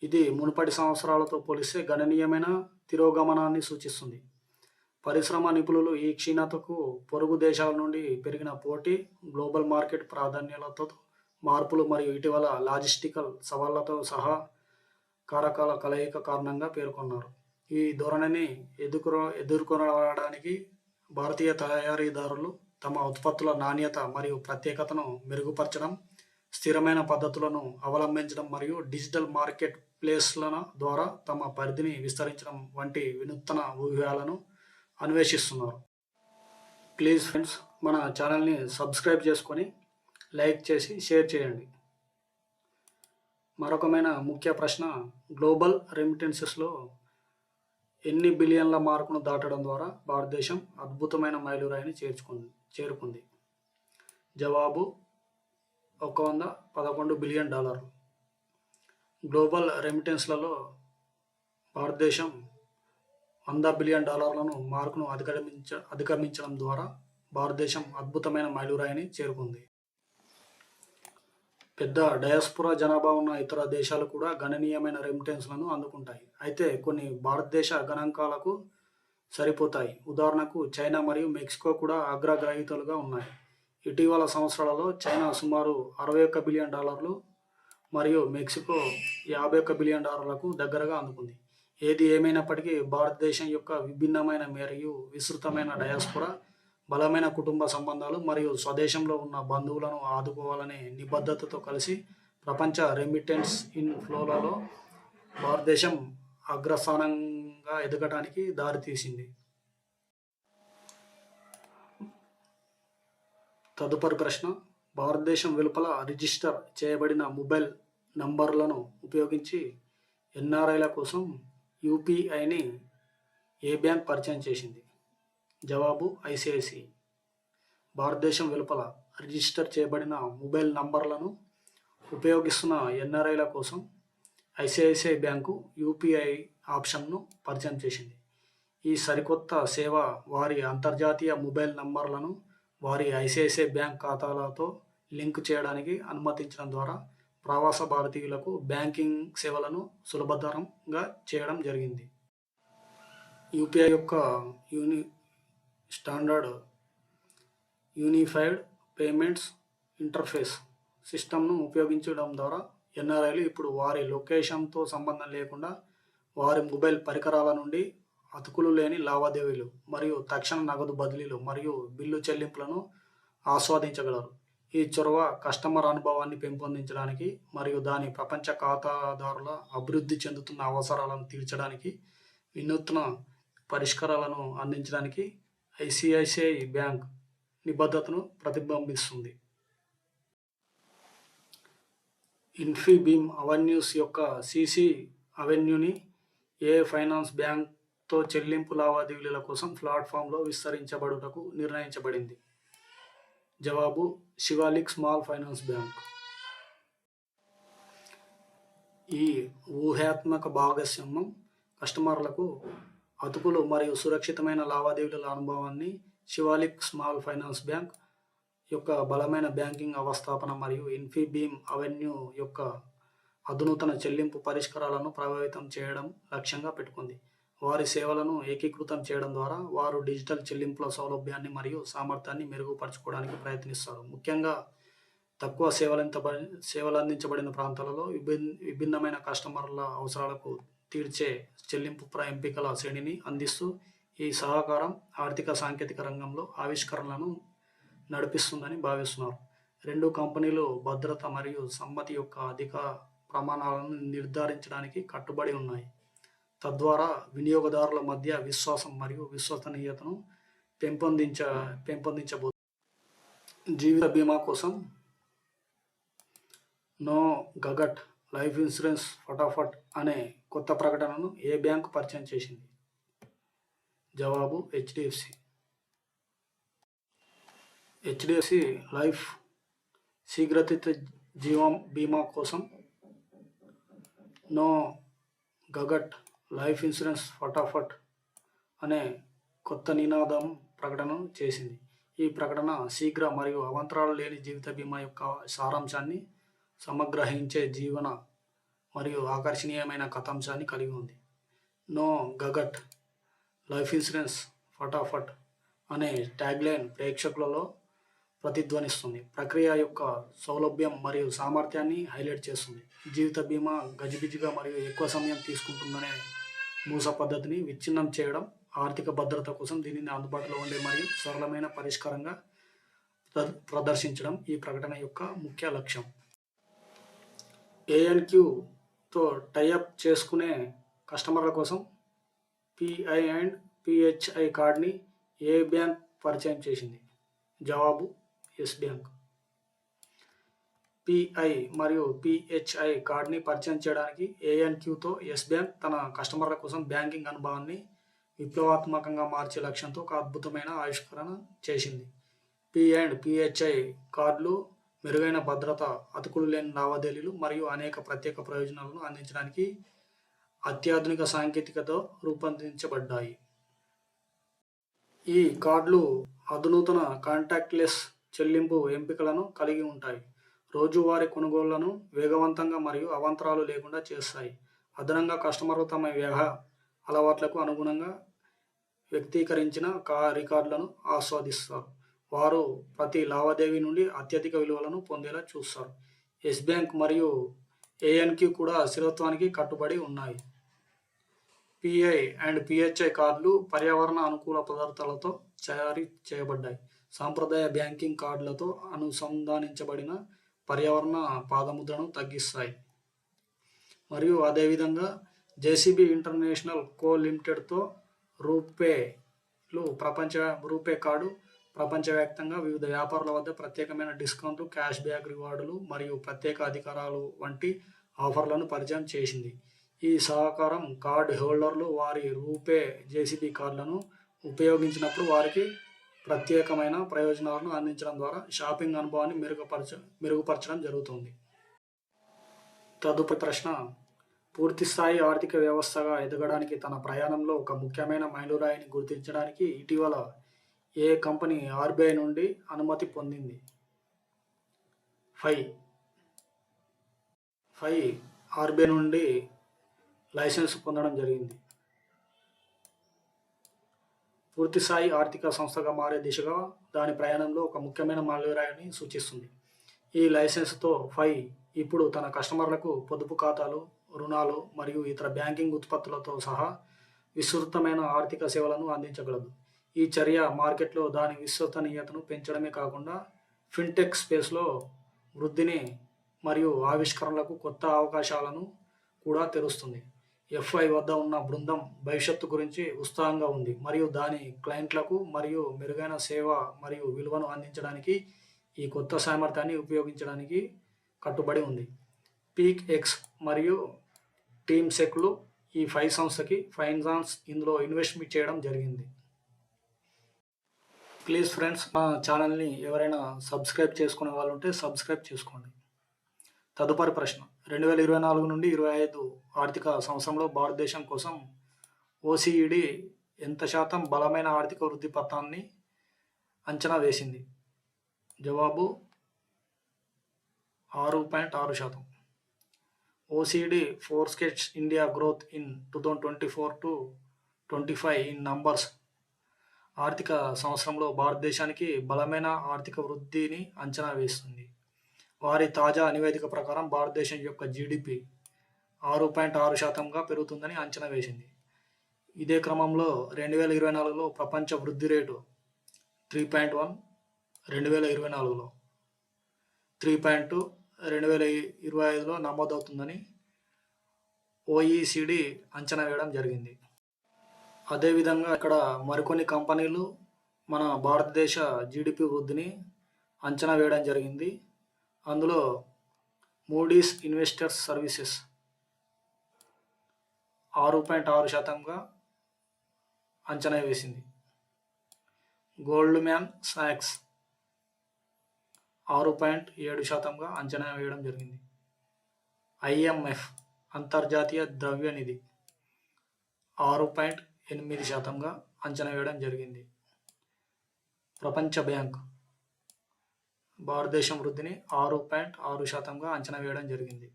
ఇది మునుపటి సంవత్సరాలతో పోలిస్తే గణనీయమైన తిరోగమనాన్ని సూచిస్తుంది. పరిశ్రమ నిపుణులు ఈ క్షీణతకు పొరుగు దేశాల నుండి పెరిగిన పోటీ, గ్లోబల్ మార్కెట్ ప్రాధాన్యతలతో మార్పులు మరియు ఇటీవల లాజిస్టికల్ సవాళ్లతో సహా కారకాల కలయిక కారణంగా పేర్కొన్నారు. ఈ ధోరణిని ఎదుర్కొనడానికి భారతీయ తయారీదారులు తమ ఉత్పత్తుల నాణ్యత మరియు ప్రత్యేకతను మెరుగుపరచడం, స్థిరమైన పద్ధతులను అవలంబించడం మరియు డిజిటల్ మార్కెట్ ప్లేస్ల ద్వారా తమ పరిధిని విస్తరించడం వంటి వినూత్న వ్యూహాలను అన్వేషిస్తున్నారు. ప్లీజ్ ఫ్రెండ్స్, మన ఛానల్ని సబ్స్క్రైబ్ చేసుకొని లైక్ చేసి షేర్ చేయండి. మరొకమైన ముఖ్య ప్రశ్న, గ్లోబల్ రెమిటెన్సెస్లో ఎన్ని బిలియన్ల మార్కును దాటడం ద్వారా భారతదేశం అద్భుతమైన మైలురాయిని చేరుకుంది? జవాబు $111 బిలియన్. గ్లోబల్ రెమిటెన్స్లలో భారతదేశం $100 బిలియన్ మార్కును అధిగమించడం ద్వారా భారతదేశం అద్భుతమైన మైలురాయిని చేరుకుంది. పెద్ద డయాస్పోరా జనాభా ఉన్న ఇతర దేశాలు కూడా గణనీయమైన రెమిటెన్స్లను అందుకుంటాయి, అయితే కొన్ని భారతదేశ గణాంకాలకు సరిపోతాయి. ఉదాహరణకు చైనా మరియు మెక్సికో కూడా అగ్రగ్రహీతలుగా ఉన్నాయి. ఇటీవల సంవత్సరాలలో చైనా సుమారు $61 బిలియన్ మరియు మెక్సికో $51 బిలియన్ దగ్గరగా అందుకుంది. ఏది ఏమైనప్పటికీ భారతదేశం యొక్క విభిన్నమైన మరియు విస్తృతమైన డయాస్పోరా, బలమైన కుటుంబ సంబంధాలు మరియు స్వదేశంలో ఉన్న బంధువులను ఆదుకోవాలనే నిబద్ధతతో కలిసి ప్రపంచ రెమిటెన్స్ ఇన్ఫ్లోలలో భారతదేశం అగ్రస్థానంగా ఎదగడానికి దారితీసింది. తదుపరి ప్రశ్న, భారతదేశం వెలుపల రిజిస్టర్ చేయబడిన మొబైల్ నంబర్లను ఉపయోగించి ఎన్ఆర్ఐల కోసం యూపీఐని ఏ బ్యాంక్ పరిచయం చేసింది? జవాబు ఐసిఐసిఐ. భారతదేశం వెలుపల రిజిస్టర్ చేయబడిన మొబైల్ నంబర్లను ఉపయోగిస్తున్న ఎన్ఆర్ఐల కోసం ఐసిఐసిఐ బ్యాంకు యూపీఐ ఆప్షన్ను పరిచయం చేసింది. ఈ సరికొత్త సేవ వారి అంతర్జాతీయ మొబైల్ నంబర్లను వారి ఐసిఐసిఐ బ్యాంక్ ఖాతాలతో లింక్ చేయడానికి అనుమతించడం ద్వారా ప్రవాస భారతీయులకు బ్యాంకింగ్ సేవలను సులభతరంగా చేయడం జరిగింది. యూపీఐ యొక్క స్టాండర్డ్ యూనిఫైడ్ పేమెంట్స్ ఇంటర్ఫేస్ సిస్టమ్ను ఉపయోగించడం ద్వారా ఎన్ఆర్ఐలు ఇప్పుడు వారి లొకేషన్తో సంబంధం లేకుండా వారి మొబైల్ పరికరాల నుండి అతుకులు లేని లావాదేవీలు మరియు తక్షణ నగదు బదిలీలు మరియు బిల్లు చెల్లింపులను ఆస్వాదించగలరు. ఈ చొరవ కస్టమర్ అనుభవాన్ని పెంపొందించడానికి మరియు దాని ప్రపంచ ఖాతాదారుల అభివృద్ధి చెందుతున్న అవసరాలను తీర్చడానికి వినూత్న పరిష్కారాలను అందించడానికి ఐసిఐసిఐ బ్యాంక్ నిబద్ధతను ప్రతిబింబిస్తుంది. ఇన్ఫీబీమ్ అవెన్యూస్ యొక్క సిసి అవెన్యూని ఏ ఫైనాన్స్ బ్యాంక్తో చెల్లింపు లావాదేవీల కోసం ప్లాట్ఫామ్లో విస్తరించబడుటకు నిర్ణయించబడింది? జవాబు శివాలిక్ స్మాల్ ఫైనాన్స్ బ్యాంక్. ఈ ఊహాత్మక భాగస్వామ్యం కస్టమర్లకు అతుకులు మరియు సురక్షితమైన లావాదేవీల అనుభవాన్ని శివాలిక్ స్మాల్ ఫైనాన్స్ బ్యాంక్ యొక్క బలమైన బ్యాంకింగ్ అవస్థాపన మరియు ఇన్ఫీబీమ్ అవెన్యూ యొక్క అధునాతన చెల్లింపు పరిష్కారాలను ప్రభావితం చేయడం లక్ష్యంగా పెట్టుకుంది. వారి సేవలను ఏకీకృతం చేయడం ద్వారా వారు డిజిటల్ చెల్లింపుల సౌలభ్యాన్ని మరియు సామర్థ్యాన్ని మెరుగుపరచుకోవడానికి ప్రయత్నిస్తారు. ముఖ్యంగా తక్కువ సేవలందించబడిన ప్రాంతాలలో విభిన్నమైన కస్టమర్ల అవసరాలకు తీర్చే చెల్లింపు ఎంపికల శ్రేణిని అందిస్తూ ఈ సహకారం ఆర్థిక సాంకేతిక రంగంలో ఆవిష్కరణలను నడిపిస్తుందని భావిస్తున్నారు. రెండు కంపెనీలు భద్రత మరియు సమ్మతి యొక్క అధిక ప్రమాణాలను నిర్ధారించడానికి కట్టుబడి ఉన్నాయి, తద్వారా వినియోగదారుల మధ్య విశ్వాసం మరియు విశ్వసనీయతను పెంపొందించబోతుంది. జీవిత బీమా కోసం నో గగట్ లైఫ్ ఇన్సూరెన్స్ ఫటాఫట్ అనే కొత్త ప్రకటనను ఏ బ్యాంకు పరిచయం చేసింది? జవాబు హెచ్డిఎఫ్సి. హెచ్డిఎఫ్సి లైఫ్ శీఘ్రతిథ జీవం బీమా కోసం నో గగట్ లైఫ్ ఇన్సూరెన్స్ ఫటాఫట్ అనే కొత్త నినాదం ప్రకటన చేసింది. ఈ ప్రకటన శీఘ్ర మరియు అవాంతరాలు లేని జీవిత బీమా యొక్క సారాంశాన్ని సమగ్రహించే జీవన మరియు ఆకర్షణీయమైన కథాంశాన్ని కలిగి ఉంది. నో గగట్ లైఫ్ ఇన్సూరెన్స్ ఫటాఫట్ అనే ట్యాగ్లైన్ ప్రేక్షకులలో ప్రతిధ్వనిస్తుంది, ప్రక్రియ యొక్క సౌలభ్యం మరియు సామర్థ్యాన్ని హైలైట్ చేస్తుంది. జీవిత బీమా గజిబిజిగా మరియు ఎక్కువ సమయం తీసుకుంటుందనే మూస పద్ధతిని విచ్ఛిన్నం చేయడం, ఆర్థిక భద్రత కోసం దీనిని అందుబాటులో ఉండే మరియు సరళమైన పరిష్కారంగా ప్రదర్శించడం ఈ ప్రకటన యొక్క ముఖ్య లక్ష్యం. ఏఎన్క్యూతో టైఅప్ చేసుకునే కస్టమర్ల కోసం పిఐ అండ్ పిహెచ్ఐ కార్డ్ని ఏ బ్యాంక్ పరిచయం చేసింది? జవాబు ఎస్ బ్యాంక్. పిఐ మరియు పిహెచ్ఐ కార్డ్ని పరిచయం చేయడానికి ఏఎన్క్యూతో ఎస్ బ్యాంక్ తన కస్టమర్ల కోసం బ్యాంకింగ్ అనుభవాన్ని విప్లవాత్మకంగా మార్చే లక్ష్యంతో ఒక అద్భుతమైన ఆవిష్కరణ చేసింది. పి అండ్ పిహెచ్ఐ కార్డులు మెరుగైన భద్రత, అతుకులు లేని లావాదేవీలు మరియు అనేక ప్రత్యేక ప్రయోజనాలను అందించడానికి అత్యాధునిక సాంకేతికతో రూపొందించబడ్డాయి. ఈ కార్డులు అధునాతన కాంటాక్ట్లెస్ చెల్లింపు ఎంపికలను కలిగి ఉంటాయి, రోజువారీ కొనుగోళ్లను వేగవంతంగా మరియు అవాంతరాలు లేకుండా చేస్తాయి. అదనంగా కస్టమర్లు తమ వ్యయ అలవాట్లకు అనుగుణంగా వ్యక్తీకరించిన రికార్డులను ఆస్వాదిస్తారు. వారు ప్రతి లావాదేవీ నుండి అత్యధిక విలువలను పొందేలా చూస్తారు. ఎస్ బ్యాంక్ మరియు ఏఎన్క్యూ కూడా స్థిరత్వానికి కట్టుబడి ఉన్నాయి. పిఐ అండ్ పిహెచ్ఐ కార్డులు పర్యావరణ అనుకూల పదార్థాలతో తయారు చేయబడ్డాయి, సాంప్రదాయ బ్యాంకింగ్ కార్డులతో అనుసంధానించబడిన పర్యావరణ పాదముద్రను తగ్గిస్తాయి మరియు అదేవిధంగా జేసీబీ ఇంటర్నేషనల్ కో లిమిటెడ్తో రూపే కార్డు ప్రపంచవ్యాప్తంగా వివిధ వ్యాపారుల వద్ద ప్రత్యేకమైన డిస్కౌంట్లు, క్యాష్ బ్యాక్ రివార్డులు మరియు ప్రత్యేక అధికారాలు వంటి ఆఫర్లను పరిచయం చేసింది. ఈ సహకారం కార్డ్ హోల్డర్లు వారి రూపే జేసీబీ కార్డులను ఉపయోగించినప్పుడు వారికి ప్రత్యేకమైన ప్రయోజనాలను అందించడం ద్వారా షాపింగ్ అనుభవాన్ని మెరుగుపరచడం జరుగుతుంది. తదుపరి ప్రశ్న, పూర్తిస్థాయి ఆర్థిక వ్యవస్థగా ఎదగడానికి తన ప్రయాణంలో ఒక ముఖ్యమైన మైలురాయిని గుర్తించడానికి ఇటీవల ఏ కంపెనీ ఆర్బీఐ నుండి అనుమతి పొందింది? 5 ఆర్బీఐ నుండి లైసెన్స్ పొందడం జరిగింది. పూర్తిస్థాయి ఆర్థిక సంస్థగా మారే దిశగా దాని ప్రయాణంలో ఒక ముఖ్యమైన మైలురాయిని సూచిస్తుంది. ఈ లైసెన్స్తో 5 ఇప్పుడు తన కస్టమర్లకు పొదుపు ఖాతాలు, రుణాలు మరియు ఇతర బ్యాంకింగ్ ఉత్పత్తులతో సహా విస్తృతమైన ఆర్థిక సేవలను అందించగలదు. ఈ చర్య మార్కెట్లో దాని విశ్వసనీయతను పెంచడమే కాకుండా ఫిన్టెక్ స్పేస్లో వృద్ధిని మరియు ఆవిష్కరణలకు కొత్త అవకాశాలను కూడా తెరుస్తుంది. F5 వద్ద ఉన్న బృందం భవిష్యత్తు గురించి ఉత్సాహంగా ఉంది మరియు దాని క్లయింట్లకు మరియు మెరుగైన సేవ మరియు విలువను అందించడానికి ఈ కొత్త సామర్థ్యాన్ని ఉపయోగించడానికి కట్టుబడి ఉంది. పీక్ ఎక్స్ మరియు టీమ్సెక్లు ఈ 5 సంస్థకి ఫైనాన్స్ ఇందులో ఇన్వెస్ట్ చేయడం జరిగింది. ప్లీజ్ ఫ్రెండ్స్, మా ఛానల్ని ఎవరైనా సబ్స్క్రైబ్ చేసుకునే వాళ్ళు ఉంటే సబ్స్క్రైబ్ చేసుకోండి. తదుపరి ప్రశ్న, 2024 నుండి 25 ఆర్థిక సంవత్సరంలో భారతదేశం కోసం ఓసిఇడి ఎంత శాతం బలమైన ఆర్థిక వృద్ధి పథాన్ని అంచనా వేసింది? జవాబు 6.6%. OECD forecasts India growth in 2024-25 in numbers. ఆర్థిక సంవత్సరంలో భారతదేశానికి బలమైన ఆర్థిక వృద్ధిని అంచనా వేస్తుంది. వారి తాజా నివేదిక ప్రకారం భారతదేశం యొక్క జీడిపి 6.6%గా పెరుగుతుందని అంచనా వేసింది. ఇదే క్రమంలో 2024లో ప్రపంచ వృద్ధి రేటు 3.1, 2024లో 3.2, 2025లో నమోదవుతుందని ఓఈసిడి అంచనా వేయడం జరిగింది. అదేవిధంగా ఇక్కడ మరికొన్ని కంపెనీలు మన భారతదేశ జీడిపి వృద్ధిని అంచనా వేయడం జరిగింది. అందులో మూడీస్ ఇన్వెస్టర్స్ సర్వీసెస్ 6.6%గా అంచనా వేసింది. గోల్డ్మ్యాన్ సాక్స్ 6.7%గా అంచనా వేయడం జరిగింది. IMF అంతర్జాతీయ ద్రవ్య నిధి 6.8%గా అంచనా వేయడం జరిగింది. ప్రపంచ బ్యాంక్ భారతదేశం వృద్ధిని 6.6%గా అంచనా వేయడం జరిగింది.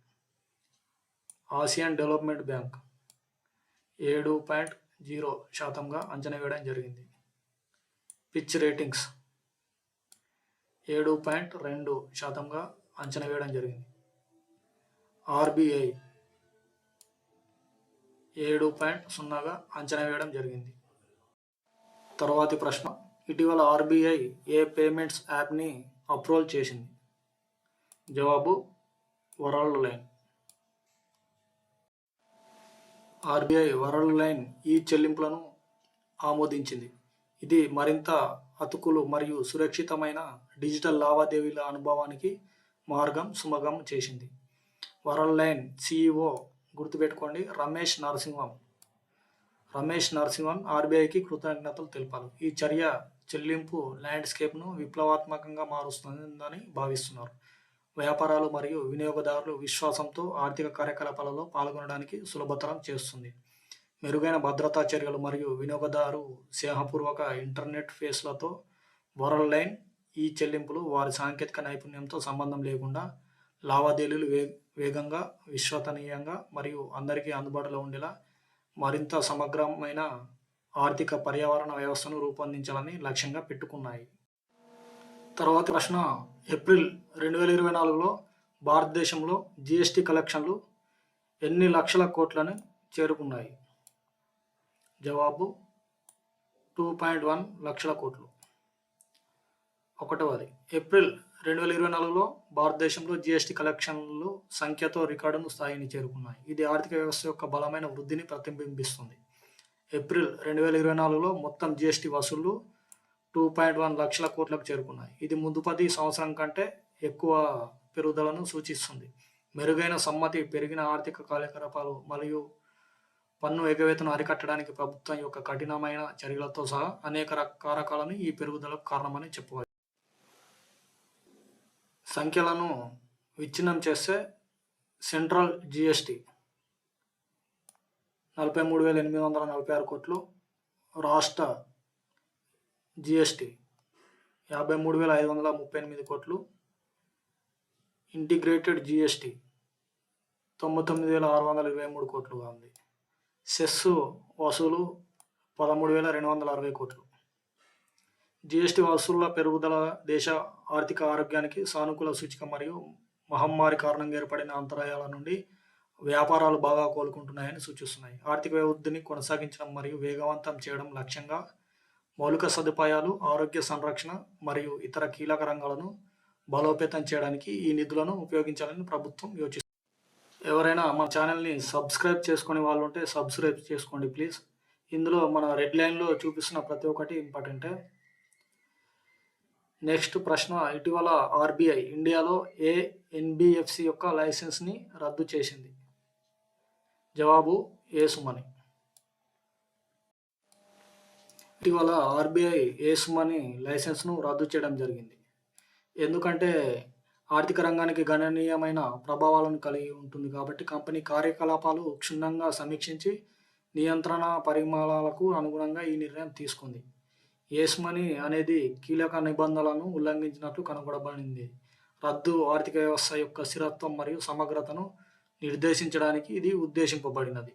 ఆసియన్ డెవలప్మెంట్ బ్యాంక్ 7.0%గా అంచనా వేయడం జరిగింది. పిచ్ రేటింగ్స్ 7.2%గా అంచనా వేయడం జరిగింది. RBI 7.0గా అంచనా వేయడం జరిగింది. తరువాతి ప్రశ్న, ఇటీవల RBI ఏ పేమెంట్స్ యాప్ని అప్రూవల్ చేసింది? జవాబు world line. RBI world line ఈ చెల్లింపులను ఆమోదించింది. ఇది మరింత అతుకులు మరియు సురక్షితమైన డిజిటల్ లావాదేవీల అనుభవానికి మార్గం సుగమం చేసింది. వరల్డ్ లైన్ CEO గుర్తుపెట్టుకోండి, రమేష్ నరసింహన్ RBIకి కృతజ్ఞతలు తెలిపారు. ఈ చర్య చెల్లింపు ల్యాండ్స్కేప్ను విప్లవాత్మకంగా మారుస్తుందని భావిస్తున్నారు. వ్యాపారాలు మరియు వినియోగదారులు విశ్వాసంతో ఆర్థిక కార్యకలాపాలలో పాల్గొనడానికి సులభతరం చేస్తుంది. మెరుగైన భద్రతా చర్యలు మరియు వినియోగదారు స్నేహపూర్వక ఇంటర్నెట్ ఫేస్లతో వరల్డ్ లైన్ ఈ చెల్లింపులు వారి సాంకేతిక నైపుణ్యంతో సంబంధం లేకుండా లావాదేవీలు వేగంగా, విశ్వసనీయంగా మరియు అందరికీ అందుబాటులో ఉండేలా మరింత సమగ్రమైన ఆర్థిక పర్యావరణ వ్యవస్థను రూపొందించాలని లక్ష్యంగా పెట్టుకున్నాయి. తర్వాత ప్రశ్న, ఏప్రిల్ 2024లో భారతదేశంలో GST కలెక్షన్లు ఎన్ని లక్షల కోట్లను చేరుకున్నాయి? జవాబు 2.1 లక్షల కోట్లు. ఒకటవది, ఏప్రిల్ 2024లో భారతదేశంలో GST కలెక్షన్లు సంఖ్యతో రికార్డును స్థాయిని చేరుకున్నాయి. ఇది ఆర్థిక వ్యవస్థ యొక్క బలమైన వృద్ధిని ప్రతిబింబిస్తుంది. ఏప్రిల్ 2024లో మొత్తం GST వసూళ్లు 2.1 లక్షల కోట్లకు చేరుకున్నాయి. ఇది మునుపటి సంవత్సరం కంటే ఎక్కువ పెరుగుదలను సూచిస్తుంది. మెరుగైన సమ్మతి, పెరిగిన ఆర్థిక కార్యకలాపాలు మరియు పన్ను ఎగవేతను అరికట్టడానికి ప్రభుత్వం యొక్క కఠినమైన చర్యలతో సహా అనేక కారకాలను ఈ పెరుగుదలకు కారణమని చెప్పవచ్చు. సంఖ్యలను విచ్ఛిన్నం చేస్తే సెంట్రల్ జిఎస్టి 43,846 కోట్లు, రాష్ట్ర జిఎస్టి 53,538 కోట్లు, ఇంటిగ్రేటెడ్ జిఎస్టి 99,623 కోట్లుగా ఉంది. సెస్ వసూలు 13,260 కోట్లు. జిఎస్టి వసూళ్ల పెరుగుదల దేశ ఆర్థిక ఆరోగ్యానికి సానుకూల సూచిక మరియు మహమ్మారి కారణంగా ఏర్పడిన అంతరాయాల నుండి వ్యాపారాలు బాగా కోలుకుంటున్నాయని సూచిస్తున్నాయి. ఆర్థిక వృద్ధిని కొనసాగించడం మరియు వేగవంతం చేయడం లక్ష్యంగా మౌలిక సదుపాయాలు, ఆరోగ్య సంరక్షణ మరియు ఇతర కీలక రంగాలను బలోపేతం చేయడానికి ఈ నిధులను ఉపయోగించాలని ప్రభుత్వం యోచిస్తుంది. ఎవరైనా మన ఛానల్ని సబ్స్క్రైబ్ చేసుకునే వాళ్ళు ఉంటే సబ్స్క్రైబ్ చేసుకోండి ప్లీజ్. ఇందులో మన రెడ్ లైన్లో చూపిస్తున్న ప్రతి ఒక్కటి ఇంపార్టెంటే. నెక్స్ట్ ప్రశ్న, ఇటీవల ఆర్బీఐ ఇండియాలో ఏ ఎన్బిఎఫ్సి యొక్క లైసెన్స్ని రద్దు చేసింది? జవాబు ఏసుమనీ. ఇటీవల ఆర్బీఐ ఏసుమనీ లైసెన్స్ను రద్దు చేయడం జరిగింది. ఎందుకంటే ఆర్థిక రంగానికి గణనీయమైన ప్రభావాలను కలిగి ఉంటుంది కాబట్టి కంపెనీ కార్యకలాపాలు క్షుణ్ణంగా సమీక్షించి నియంత్రణ పరిమాణాలకు అనుగుణంగా ఈ నిర్ణయం తీసుకుంది. ఏసుమనీ అనేది కీలక నిబంధనలను ఉల్లంఘించినట్లు కనుగొనబడింది. రద్దు ఆర్థిక వ్యవస్థ యొక్క స్థిరత్వం మరియు సమగ్రతను నిర్దేశించడానికి ఇది ఉద్దేశింపబడినది.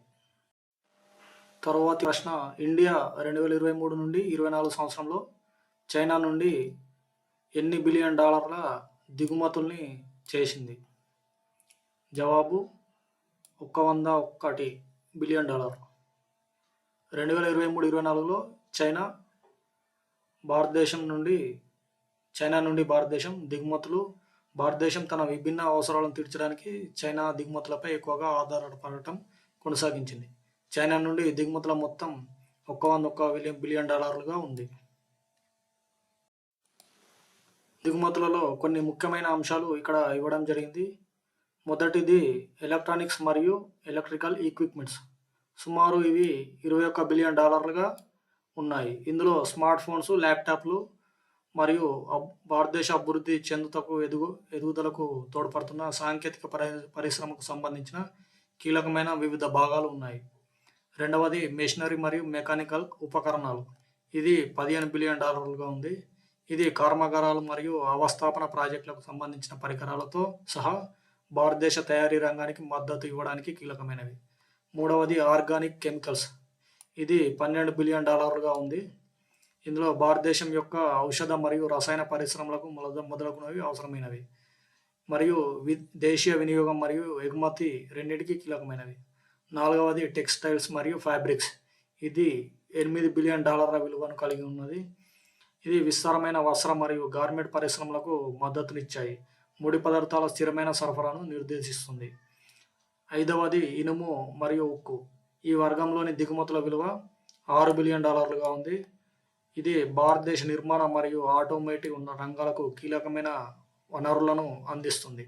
తరువాతి ప్రశ్న, ఇండియా 2023 నుండి 24 సంవత్సరంలో చైనా నుండి ఎన్ని బిలియన్ డాలర్ల దిగుమతుల్ని చేసింది? జవాబు 101 బిలియన్ డాలర్. 2023-24లో చైనా నుండి భారతదేశం దిగుమతులు. భారతదేశం తన విభిన్న అవసరాలను తీర్చడానికి చైనా దిగుమతులపై ఎక్కువగా ఆధారపడటం కొనసాగించింది. చైనా నుండి దిగుమతుల మొత్తం 101 బిలియన్ డాలర్లుగా ఉంది. దిగుమతులలో కొన్ని ముఖ్యమైన అంశాలు ఇక్కడ ఇవ్వడం జరిగింది. మొదటిది ఎలక్ట్రానిక్స్ మరియు ఎలక్ట్రికల్ ఈక్విప్మెంట్స్. సుమారు ఇవి 21 బిలియన్ డాలర్లుగా ఉన్నాయి. ఇందులో స్మార్ట్ ఫోన్స్, ల్యాప్టాప్లు మరియు భారతదేశ అభివృద్ధి చెందుటకు ఎదుగుదలకు తోడ్పడుతున్న సాంకేతిక పరిశ్రమకు సంబంధించిన కీలకమైన వివిధ భాగాలు ఉన్నాయి. రెండవది మెషినరీ మరియు మెకానికల్ ఉపకరణాలు. ఇది 15 బిలియన్ డాలర్లుగా ఉంది. ఇది కర్మాగారాలు మరియు అవస్థాపన ప్రాజెక్టులకు సంబంధించిన పరికరాలతో సహా భారతదేశ తయారీ రంగానికి మద్దతు ఇవ్వడానికి కీలకమైనవి. మూడవది ఆర్గానిక్ కెమికల్స్. ఇది 12 బిలియన్ డాలర్లుగా ఉంది. ఇందులో భారతదేశం యొక్క ఔషధ మరియు రసాయన పరిశ్రమలకు మొదలగునవి అవసరమైనవి మరియు దేశీయ వినియోగం మరియు ఎగుమతి రెండింటికి కీలకమైనవి. నాలుగవది టెక్స్టైల్స్ మరియు ఫ్యాబ్రిక్స్. ఇది 8 బిలియన్ డాలర్ల విలువను కలిగి ఉన్నది. ఇది విస్తారమైన వస్త్ర మరియు గార్మెంట్ పరిశ్రమలకు మద్దతునిచ్చాయి. ముడి పదార్థాల స్థిరమైన సరఫరాను నిర్దేశిస్తుంది. ఐదవది ఇనుము మరియు ఉక్కు. ఈ వర్గంలోని దిగుమతుల విలువ 6 బిలియన్ డాలర్లుగా ఉంది. ఇది భారతదేశ నిర్మాణ మరియు ఆటోమేటివ్ ఉన్న రంగాలకు కీలకమైన వనరులను అందిస్తుంది.